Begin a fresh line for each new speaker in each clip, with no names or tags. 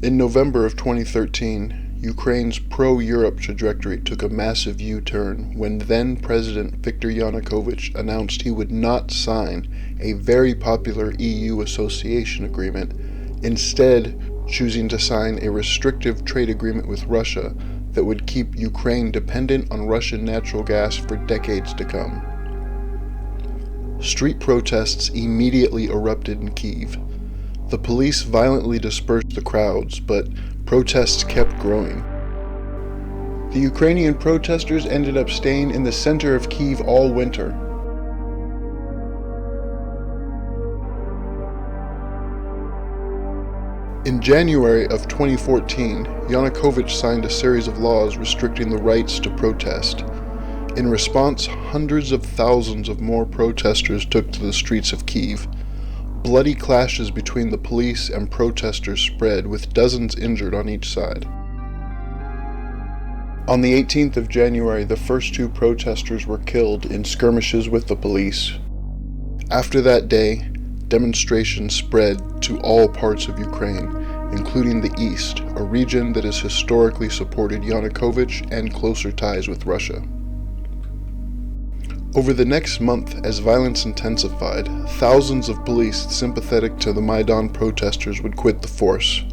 In November of 2013, Ukraine's pro-Europe trajectory took a massive U-turn when then-President Viktor Yanukovych announced he would not sign a very popular EU association agreement, instead choosing to sign a restrictive trade agreement with Russia that would keep Ukraine dependent on Russian natural gas for decades to come. Street protests immediately erupted in Kyiv. The police violently dispersed the crowds, but protests kept growing. The Ukrainian protesters ended up staying in the center of Kyiv all winter. In January of 2014, Yanukovych signed a series of laws restricting the rights to protest. In response, hundreds of thousands of more protesters took to the streets of Kyiv. Bloody clashes between the police and protesters spread, with dozens injured on each side. On the 18th of January, the first two protesters were killed in skirmishes with the police. After that day, demonstrations spread to all parts of Ukraine, including the East, a region that has historically supported Yanukovych and closer ties with Russia. Over the next month, as violence intensified, thousands of police sympathetic to the Maidan protesters would quit the force.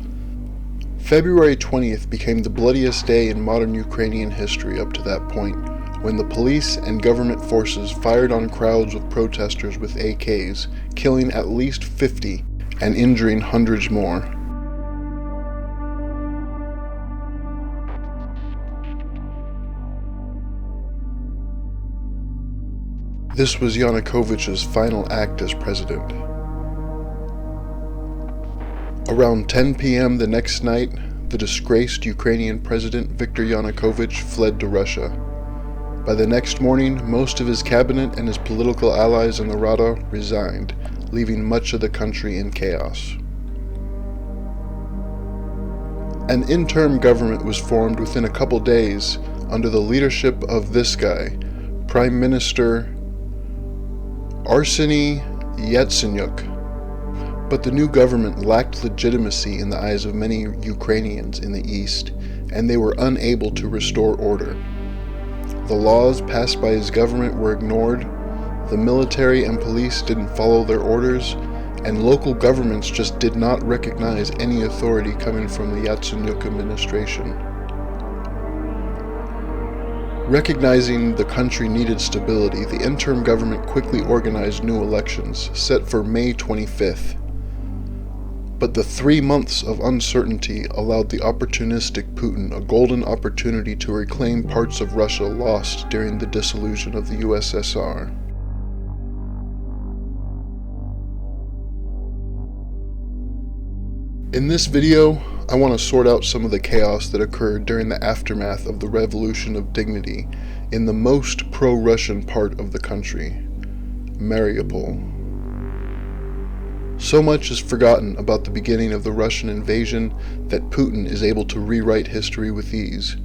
February 20th became the bloodiest day in modern Ukrainian history up to that point, when the police and government forces fired on crowds of protesters with AKs, killing at least 50 and injuring hundreds more. This was Yanukovych's final act as president. Around 10 p.m. the next night, the disgraced Ukrainian president Viktor Yanukovych fled to Russia. By the next morning, most of his cabinet and his political allies in the Rada resigned, leaving much of the country in chaos. An interim government was formed within a couple days under the leadership of this guy, Prime Minister Arseniy Yatsenyuk. But the new government lacked legitimacy in the eyes of many Ukrainians in the East, and they were unable to restore order. The laws passed by his government were ignored, the military and police didn't follow their orders, and local governments just did not recognize any authority coming from the Yatsenyuk administration. Recognizing the country needed stability, the interim government quickly organized new elections, set for May 25th. But the 3 months of uncertainty allowed the opportunistic Putin a golden opportunity to reclaim parts of Russia lost during the dissolution of the USSR. In this video, I want to sort out some of the chaos that occurred during the aftermath of the Revolution of Dignity in the most pro-Russian part of the country, Mariupol. So much is forgotten about the beginning of the Russian invasion that Putin is able to rewrite history with ease.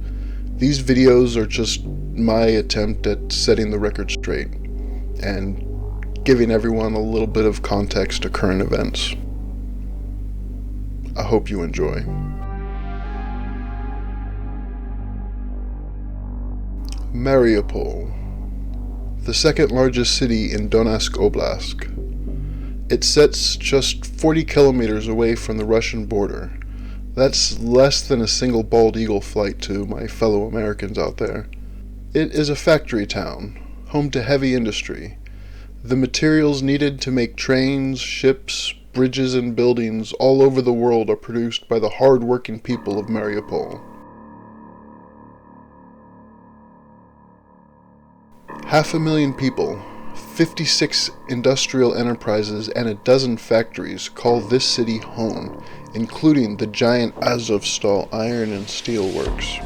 These videos are just my attempt at setting the record straight and giving everyone a little bit of context to current events. I hope you enjoy. Mariupol, the second largest city in Donetsk Oblast. It sits just 40 kilometers away from the Russian border. That's less than a single bald eagle flight to my fellow Americans out there. It is a factory town, home to heavy industry. The materials needed to make trains, ships, bridges, and buildings all over the world are produced by the hard-working people of Mariupol. 500,000 people, 56 industrial enterprises, and a dozen factories call this city home, including the giant Azovstal iron and steel works.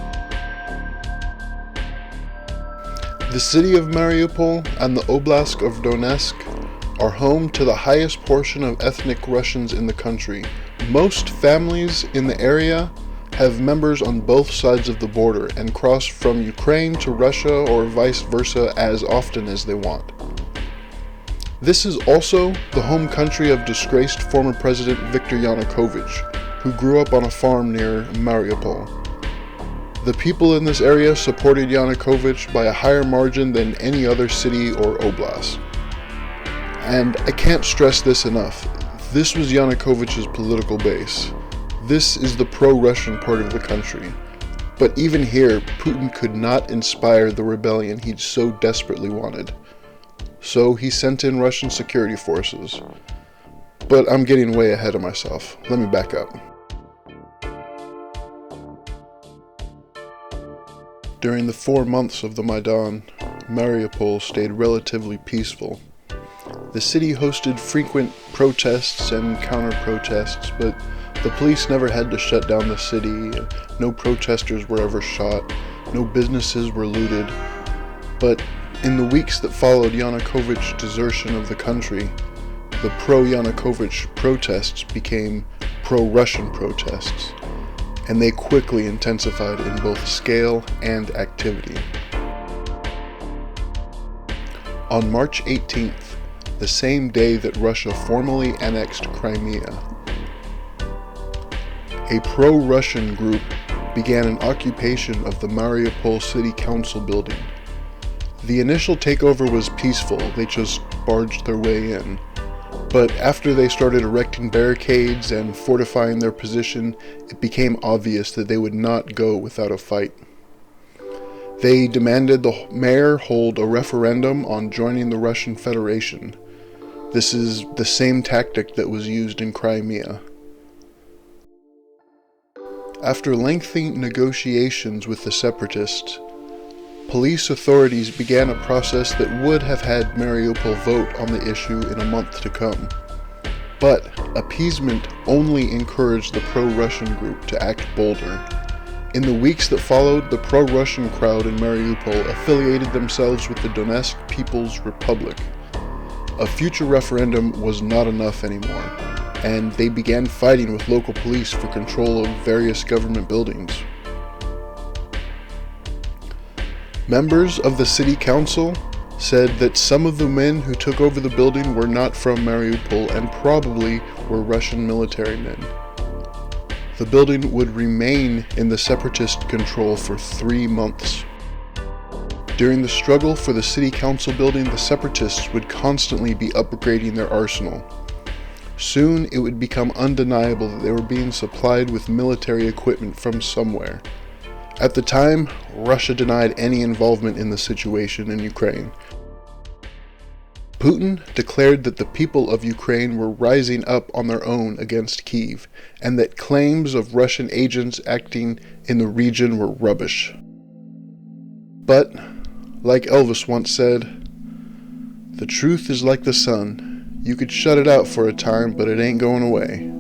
The city of Mariupol and the Oblast of Donetsk are home to the highest portion of ethnic Russians in the country. Most families in the area have members on both sides of the border and cross from Ukraine to Russia or vice versa as often as they want. This is also the home country of disgraced former President Viktor Yanukovych, who grew up on a farm near Mariupol. The people in this area supported Yanukovych by a higher margin than any other city or oblast. And I can't stress this enough. This was Yanukovych's political base. This is the pro-Russian part of the country. But even here, Putin could not inspire the rebellion he so desperately wanted. So he sent in Russian security forces. But I'm getting way ahead of myself. Let me back up. During the 4 months of the Maidan, Mariupol stayed relatively peaceful. The city hosted frequent protests and counter-protests, but the police never had to shut down the city, no protesters were ever shot, no businesses were looted. But in the weeks that followed Yanukovych's desertion of the country, the pro-Yanukovych protests became pro-Russian protests, and they quickly intensified in both scale and activity. On March 18th, the same day that Russia formally annexed Crimea, a pro-Russian group began an occupation of the Mariupol City Council building. The initial takeover was peaceful, they just barged their way in. But after they started erecting barricades and fortifying their position, it became obvious that they would not go without a fight. They demanded the mayor hold a referendum on joining the Russian Federation. This is the same tactic that was used in Crimea. After lengthy negotiations with the separatists, police authorities began a process that would have had Mariupol vote on the issue in a month to come. But appeasement only encouraged the pro-Russian group to act bolder. In the weeks that followed, the pro-Russian crowd in Mariupol affiliated themselves with the Donetsk People's Republic. A future referendum was not enough anymore, and they began fighting with local police for control of various government buildings. Members of the city council said that some of the men who took over the building were not from Mariupol and probably were Russian military men. The building would remain in the separatist control for 3 months. During the struggle for the city council building, the separatists would constantly be upgrading their arsenal. Soon it would become undeniable that they were being supplied with military equipment from somewhere. At the time, Russia denied any involvement in the situation in Ukraine. Putin declared that the people of Ukraine were rising up on their own against Kyiv, and that claims of Russian agents acting in the region were rubbish. But, like Elvis once said, "The truth is like the sun. You could shut it out for a time, but it ain't going away."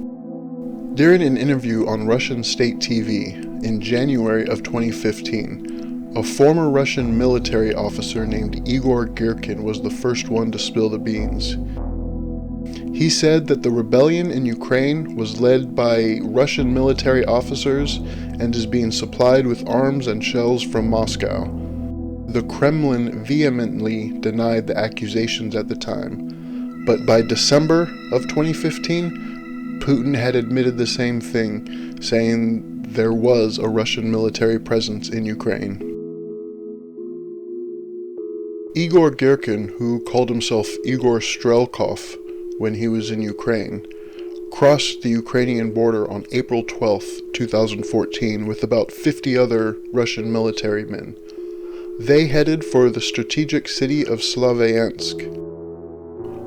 During an interview on Russian state TV in January of 2015, a former Russian military officer named Igor Girkin was the first one to spill the beans. He said that the rebellion in Ukraine was led by Russian military officers and is being supplied with arms and shells from Moscow. The Kremlin vehemently denied the accusations at the time, but by December of 2015, Putin had admitted the same thing, saying there was a Russian military presence in Ukraine. Igor Girkin, who called himself Igor Strelkov when he was in Ukraine, crossed the Ukrainian border on April 12, 2014 with about 50 other Russian military men. They headed for the strategic city of Slavyansk.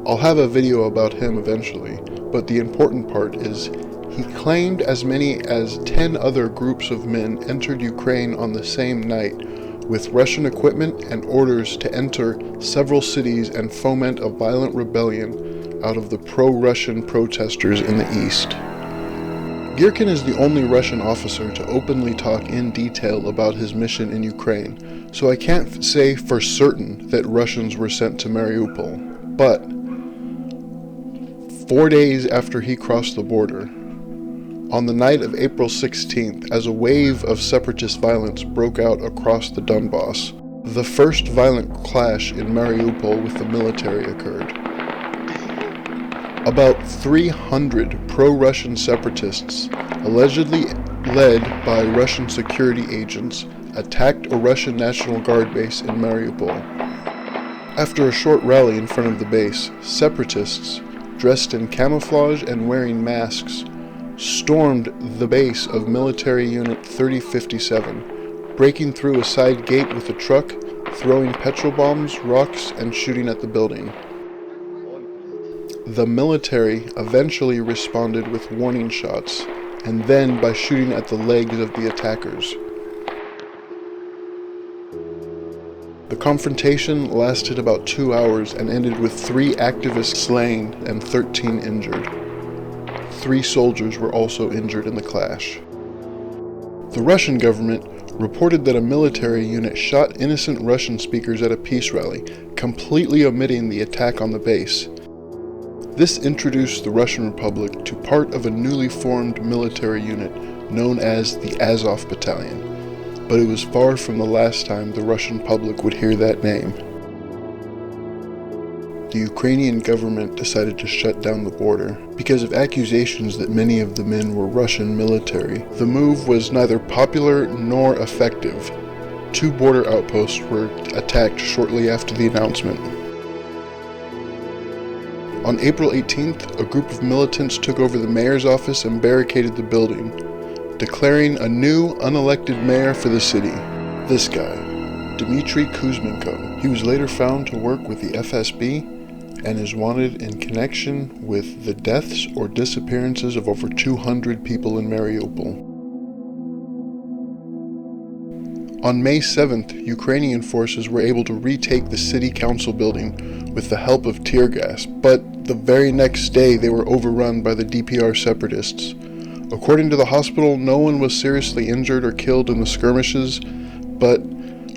I'll have a video about him eventually, but the important part is he claimed as many as 10 other groups of men entered Ukraine on the same night with Russian equipment and orders to enter several cities and foment a violent rebellion out of the pro-Russian protesters in the east. Girkin is the only Russian officer to openly talk in detail about his mission in Ukraine, so I can't say for certain that Russians were sent to Mariupol, but 4 days after he crossed the border, on the night of April 16th, as a wave of separatist violence broke out across the Donbass, the first violent clash in Mariupol with the military occurred. About 300 pro-Russian separatists, allegedly led by Russian security agents, attacked a Russian National Guard base in Mariupol. After a short rally in front of the base, separatists, dressed in camouflage and wearing masks, stormed the base of Military Unit 3057, breaking through a side gate with a truck, throwing petrol bombs, rocks, and shooting at the building. The military eventually responded with warning shots, and then by shooting at the legs of the attackers. The confrontation lasted about 2 hours and ended with 3 activists slain and 13 injured. 3 soldiers were also injured in the clash. The Russian government reported that a military unit shot innocent Russian speakers at a peace rally, completely omitting the attack on the base. This introduced the Russian Republic to part of a newly formed military unit known as the Azov Battalion, but it was far from the last time the Russian public would hear that name. The Ukrainian government decided to shut down the border because of accusations that many of the men were Russian military. The move was neither popular nor effective. 2 border outposts were attacked shortly after the announcement. On April 18th, a group of militants took over the mayor's office and barricaded the building, declaring a new, unelected mayor for the city. This guy, Dmitry Kuzmenko. He was later found to work with the FSB and is wanted in connection with the deaths or disappearances of over 200 people in Mariupol. On May 7th, Ukrainian forces were able to retake the city council building with the help of tear gas, but the very next day they were overrun by the DPR separatists. According to the hospital, no one was seriously injured or killed in the skirmishes, but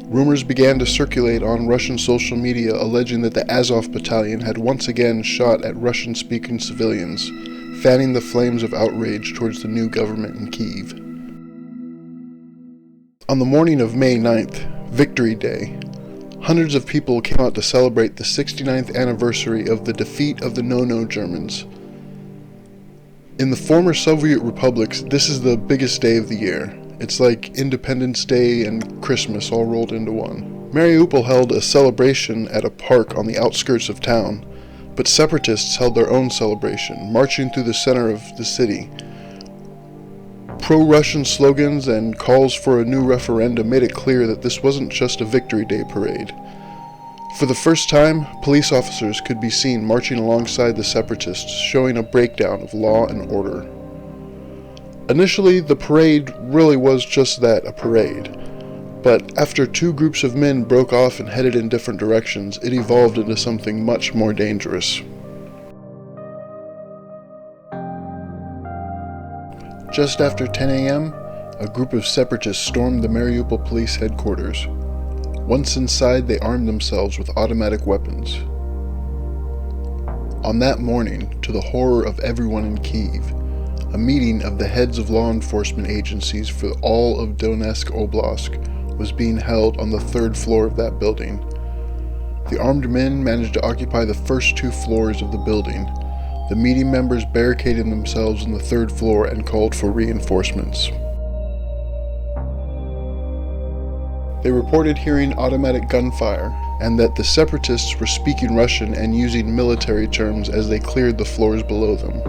rumors began to circulate on Russian social media alleging that the Azov Battalion had once again shot at Russian-speaking civilians, fanning the flames of outrage towards the new government in Kyiv. On the morning of May 9th, Victory Day, hundreds of people came out to celebrate the 69th anniversary of the defeat of the No-No Germans. In the former Soviet republics, this is the biggest day of the year. It's like Independence Day and Christmas all rolled into one. Mariupol held a celebration at a park on the outskirts of town, but separatists held their own celebration, marching through the center of the city. Pro-Russian slogans and calls for a new referendum made it clear that this wasn't just a Victory Day parade. For the first time, police officers could be seen marching alongside the separatists, showing a breakdown of law and order. Initially, the parade really was just that, a parade. But after 2 groups of men broke off and headed in different directions, it evolved into something much more dangerous. Just after 10 a.m., a group of separatists stormed the Mariupol police headquarters. Once inside, they armed themselves with automatic weapons. On that morning, to the horror of everyone in Kyiv, a meeting of the heads of law enforcement agencies for all of Donetsk Oblast was being held on the 3rd floor of that building. The armed men managed to occupy the first 2 floors of the building. The meeting members barricaded themselves on the 3rd floor and called for reinforcements. They reported hearing automatic gunfire and that the separatists were speaking Russian and using military terms as they cleared the floors below them.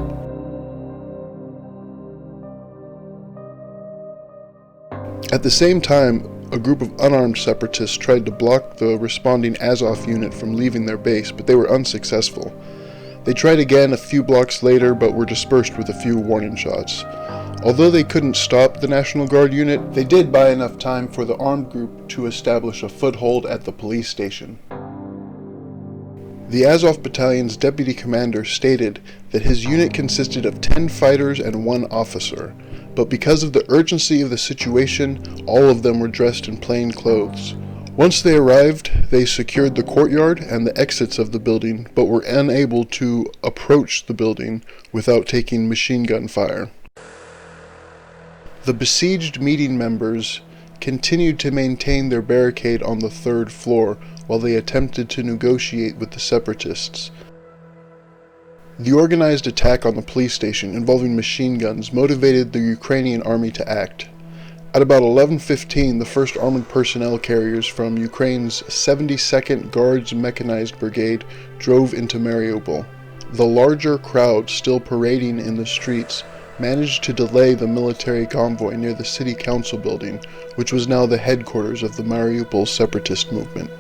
At the same time, a group of unarmed separatists tried to block the responding Azov unit from leaving their base, but they were unsuccessful. They tried again a few blocks later, but were dispersed with a few warning shots. Although they couldn't stop the National Guard unit, they did buy enough time for the armed group to establish a foothold at the police station. The Azov Battalion's deputy commander stated that his unit consisted of 10 fighters and 1 officer, but because of the urgency of the situation, all of them were dressed in plain clothes. Once they arrived, they secured the courtyard and the exits of the building, but were unable to approach the building without taking machine gun fire. The besieged meeting members continued to maintain their barricade on the 3rd floor while they attempted to negotiate with the separatists. The organized attack on the police station involving machine guns motivated the Ukrainian army to act. At about 11:15, the first armored personnel carriers from Ukraine's 72nd Guards Mechanized Brigade drove into Mariupol. The larger crowd still parading in the streets managed to delay the military convoy near the city council building, which was now the headquarters of the Mariupol separatist movement.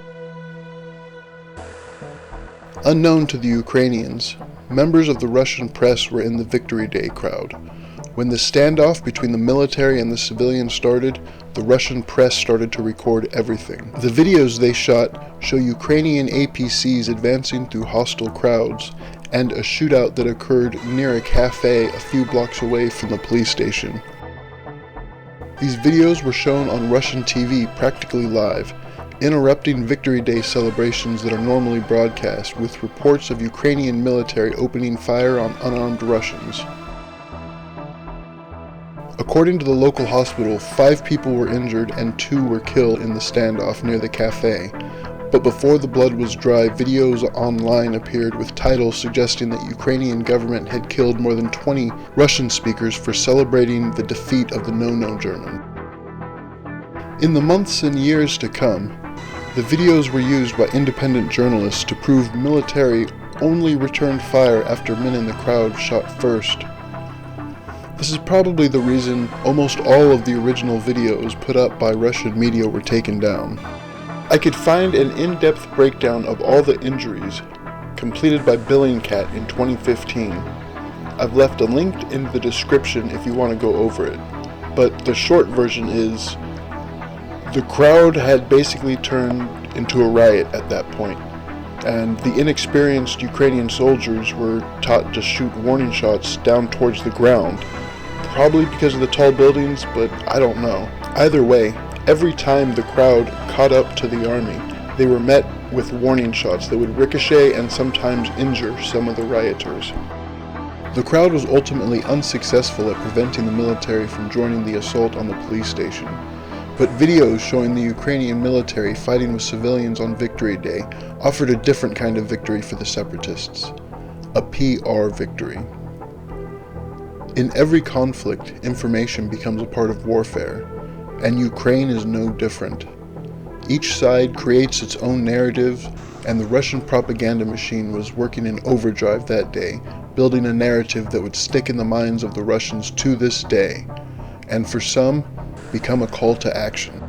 Unknown to the Ukrainians, members of the Russian press were in the Victory Day crowd. When the standoff between the military and the civilians started, the Russian press started to record everything. The videos they shot show Ukrainian APCs advancing through hostile crowds and a shootout that occurred near a cafe a few blocks away from the police station. These videos were shown on Russian TV practically live, interrupting Victory Day celebrations that are normally broadcast, with reports of Ukrainian military opening fire on unarmed Russians. According to the local hospital, 5 people were injured and 2 were killed in the standoff near the cafe. But before the blood was dry, videos online appeared with titles suggesting that Ukrainian government had killed more than 20 Russian speakers for celebrating the defeat of the no-no German. In the months and years to come, the videos were used by independent journalists to prove military only returned fire after men in the crowd shot first. This is probably the reason almost all of the original videos put up by Russian media were taken down. I could find an in-depth breakdown of all the injuries completed by Billingcat in 2015. I've left a link in the description if you want to go over it, but the short version is the crowd had basically turned into a riot at that point, and the inexperienced Ukrainian soldiers were taught to shoot warning shots down towards the ground, probably because of the tall buildings, but I don't know. Either way, every time the crowd caught up to the army, they were met with warning shots that would ricochet and sometimes injure some of the rioters. The crowd was ultimately unsuccessful at preventing the military from joining the assault on the police station, but videos showing the Ukrainian military fighting with civilians on Victory Day offered a different kind of victory for the separatists, a PR victory. In every conflict, information becomes a part of warfare, and Ukraine is no different. Each side creates its own narrative, and the Russian propaganda machine was working in overdrive that day, building a narrative that would stick in the minds of the Russians to this day, and for some, become a call to action.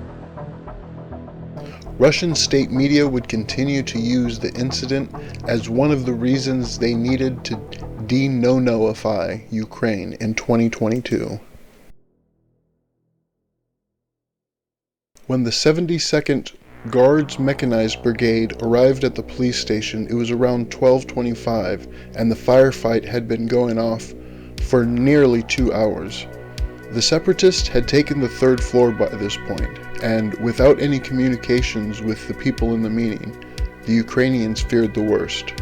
Russian state media would continue to use the incident as one of the reasons they needed to de-no-noify Ukraine in 2022. When the 72nd Guards Mechanized Brigade arrived at the police station, it was around 12:25, and the firefight had been going off for nearly 2 hours. The separatists had taken the 3rd floor by this point, and without any communications with the people in the meeting, the Ukrainians feared the worst.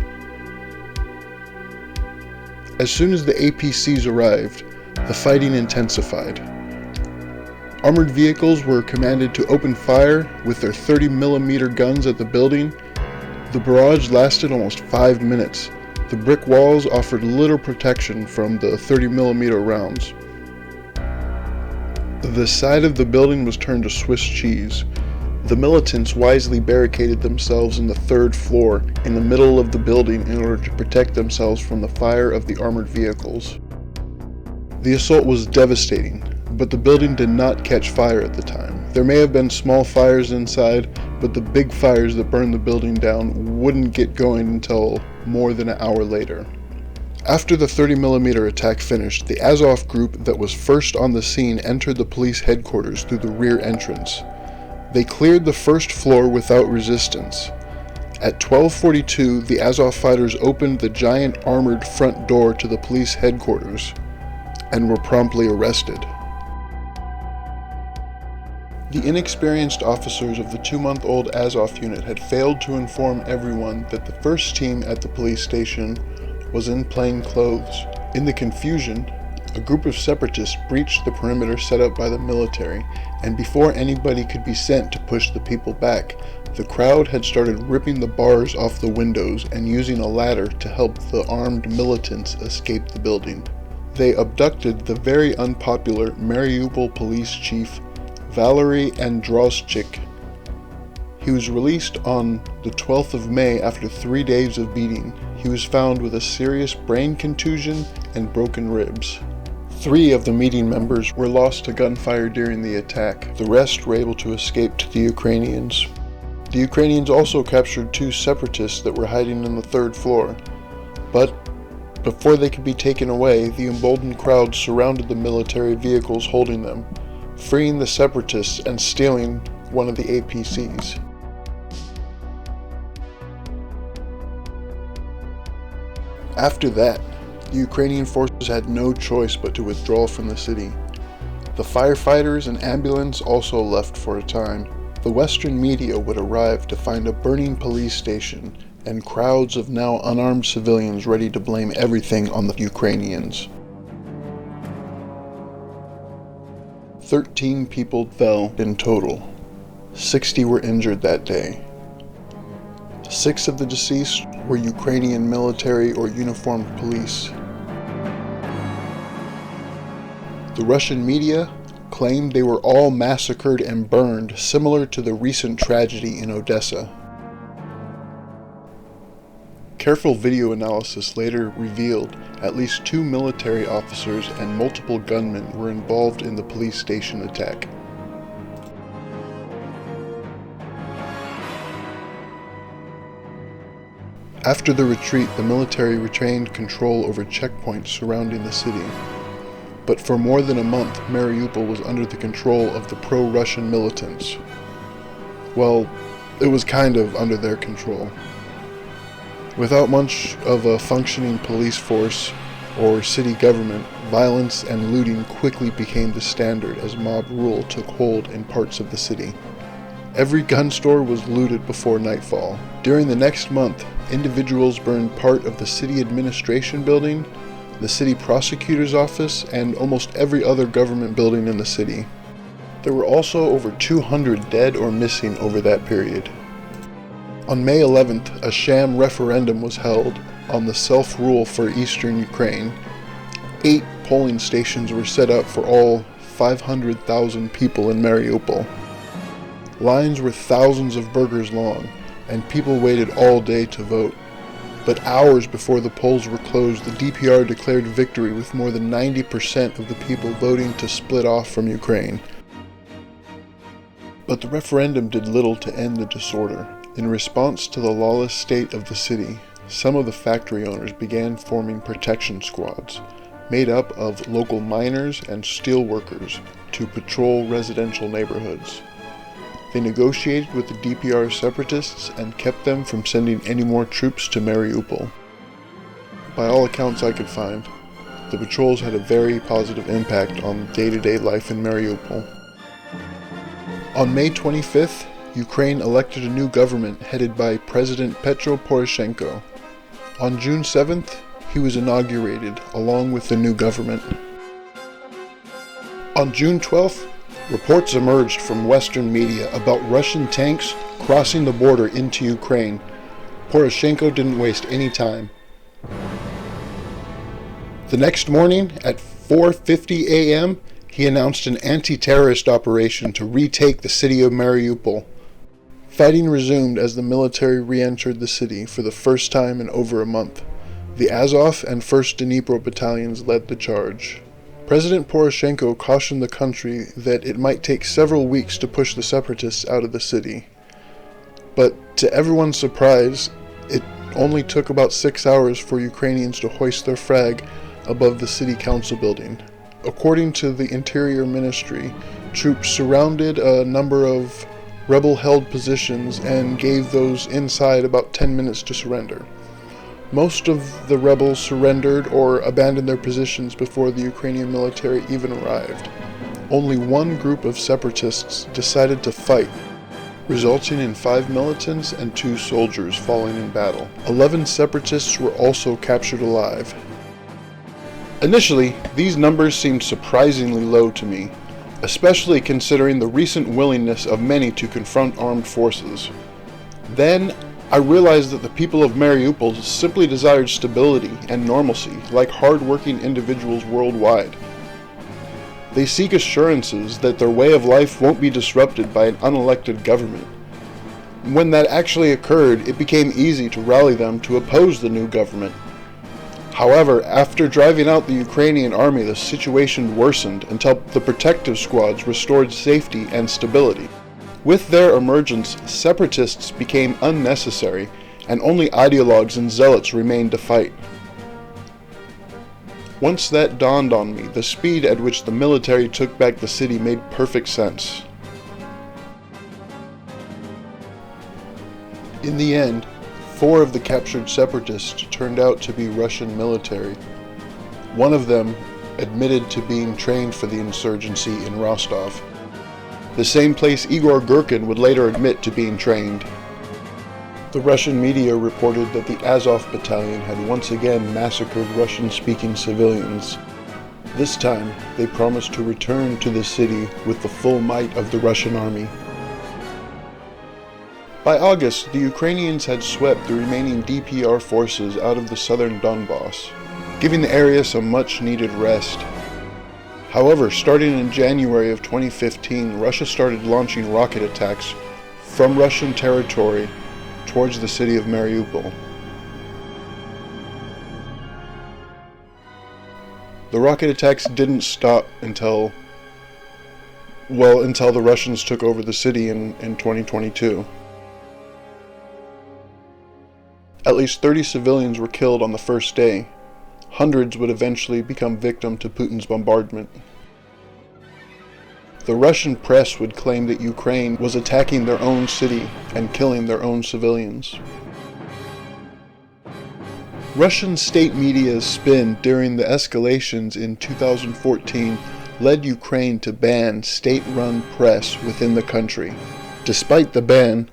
As soon as the APCs arrived, the fighting intensified. Armored vehicles were commanded to open fire with their 30mm guns at the building. The barrage lasted almost 5 minutes. The brick walls offered little protection from the 30mm rounds. The side of the building was turned to Swiss cheese. The militants wisely barricaded themselves in the 3rd floor in the middle of the building in order to protect themselves from the fire of the armored vehicles. The assault was devastating, but the building did not catch fire at the time. There may have been small fires inside, but the big fires that burned the building down wouldn't get going until more than an hour later. After the 30mm attack finished, the Azov group that was first on the scene entered the police headquarters through the rear entrance. They cleared the 1st floor without resistance. At 12:42, the Azov fighters opened the giant armored front door to the police headquarters and were promptly arrested. The inexperienced officers of the 2-month-old Azov unit had failed to inform everyone that the first team at the police station was in plain clothes. In the confusion, A group of separatists breached the perimeter set up by the military, and before anybody could be sent to push the people back, the crowd had started ripping the bars off the windows and using a ladder to help the armed militants escape the building. They abducted the very unpopular Mariupol police chief Valery Androschik. He was released on the 12th of May after 3 days of beating. He was found with a serious brain contusion and broken ribs. 3 of the meeting members were lost to gunfire during the attack. The rest were able to escape to the Ukrainians. The Ukrainians also captured 2 separatists that were hiding on the 3rd floor. But before they could be taken away, the emboldened crowd surrounded the military vehicles holding them, freeing the separatists and stealing one of the APCs. After that, the Ukrainian forces had no choice but to withdraw from the city. The firefighters and ambulance also left for a time. The Western media would arrive to find a burning police station and crowds of now unarmed civilians ready to blame everything on the Ukrainians. 13 people fell in total. 60 were injured that day. 6 of the deceased were Ukrainian military or uniformed police. The Russian media claimed they were all massacred and burned, similar to the recent tragedy in Odessa. Careful video analysis later revealed at least 2 military officers and multiple gunmen were involved in the police station attack. After the retreat, the military retained control over checkpoints surrounding the city. But for more than a month, Mariupol was under the control of the pro-Russian militants. Well, it was kind of under their control. Without much of a functioning police force or city government, violence and looting quickly became the standard as mob rule took hold in parts of the city. Every gun store was looted before nightfall. During the next month, individuals burned part of the city administration building, the city prosecutor's office, and almost every other government building in the city. There were also over 200 dead or missing over that period. On May 11th, a sham referendum was held on the self-rule for eastern Ukraine. 8 polling stations were set up for all 500,000 people in Mariupol. Lines were thousands of burgers long, and people waited all day to vote. But hours before the polls were closed, the DPR declared victory with more than 90% of the people voting to split off from Ukraine. But the referendum did little to end the disorder. In response to the lawless state of the city, some of the factory owners began forming protection squads, made up of local miners and steel workers, to patrol residential neighborhoods. They negotiated with the DPR separatists and kept them from sending any more troops to Mariupol. By all accounts I could find, the patrols had a very positive impact on day-to-day life in Mariupol. On May 25th, Ukraine elected a new government headed by President Petro Poroshenko. On June 7th, he was inaugurated along with the new government. On June 12th, reports emerged from Western media about Russian tanks crossing the border into Ukraine. Poroshenko didn't waste any time. The next morning, at 4:50 a.m., he announced an anti-terrorist operation to retake the city of Mariupol. Fighting resumed as the military re-entered the city for the first time in over a month. The Azov and 1st Dnipro battalions led the charge. President Poroshenko cautioned the country that it might take several weeks to push the separatists out of the city. But to everyone's surprise, it only took about 6 hours for Ukrainians to hoist their flag above the city council building. According to the Interior Ministry, troops surrounded a number of rebel-held positions and gave those inside about 10 minutes to surrender. Most of the rebels surrendered or abandoned their positions before the Ukrainian military even arrived. Only one group of separatists decided to fight, resulting in 5 militants and 2 soldiers falling in battle. 11 separatists were also captured alive. Initially, these numbers seemed surprisingly low to me, especially considering the recent willingness of many to confront armed forces. Then, I realized that the people of Mariupol simply desired stability and normalcy, like hard-working individuals worldwide. They seek assurances that their way of life won't be disrupted by an unelected government. When that actually occurred, it became easy to rally them to oppose the new government. However, after driving out the Ukrainian army, the situation worsened until the protective squads restored safety and stability. With their emergence, separatists became unnecessary, and only ideologues and zealots remained to fight. Once that dawned on me, the speed at which the military took back the city made perfect sense. In the end, 4 of the captured separatists turned out to be Russian military. One of them admitted to being trained for the insurgency in Rostov, the same place Igor Gherkin would later admit to being trained. The Russian media reported that the Azov battalion had once again massacred Russian-speaking civilians. This time, they promised to return to the city with the full might of the Russian army. By August, the Ukrainians had swept the remaining DPR forces out of the southern Donbass, giving the area some much-needed rest. However, starting in January of 2015, Russia started launching rocket attacks from Russian territory towards the city of Mariupol. The rocket attacks didn't stop until the Russians took over the city in 2022. At least 30 civilians were killed on the first day. Hundreds would eventually become victim to Putin's bombardment. The Russian press would claim that Ukraine was attacking their own city and killing their own civilians. Russian state media's spin during the escalations in 2014 led Ukraine to ban state-run press within the country. Despite the ban,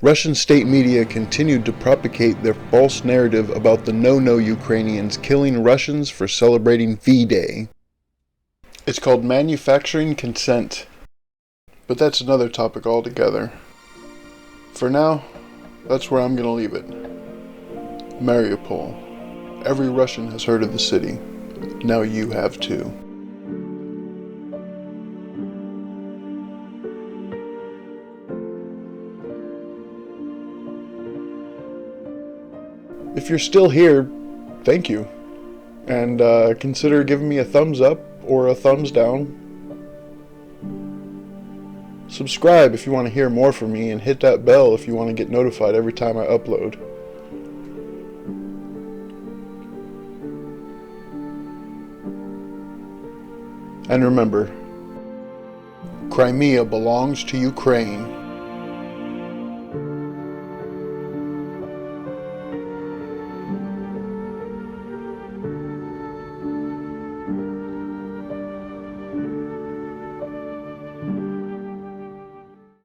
Russian state media continued to propagate their false narrative about the no-no Ukrainians killing Russians for celebrating V-Day. It's called manufacturing consent, but that's another topic altogether. For now, that's where I'm gonna leave it. Mariupol. Every Russian has heard of the city. Now you have too. If you're still here, thank you. And consider giving me a thumbs up or a thumbs down. Subscribe if you want to hear more from me, and hit that bell if you want to get notified every time I upload. And remember, Crimea belongs to Ukraine.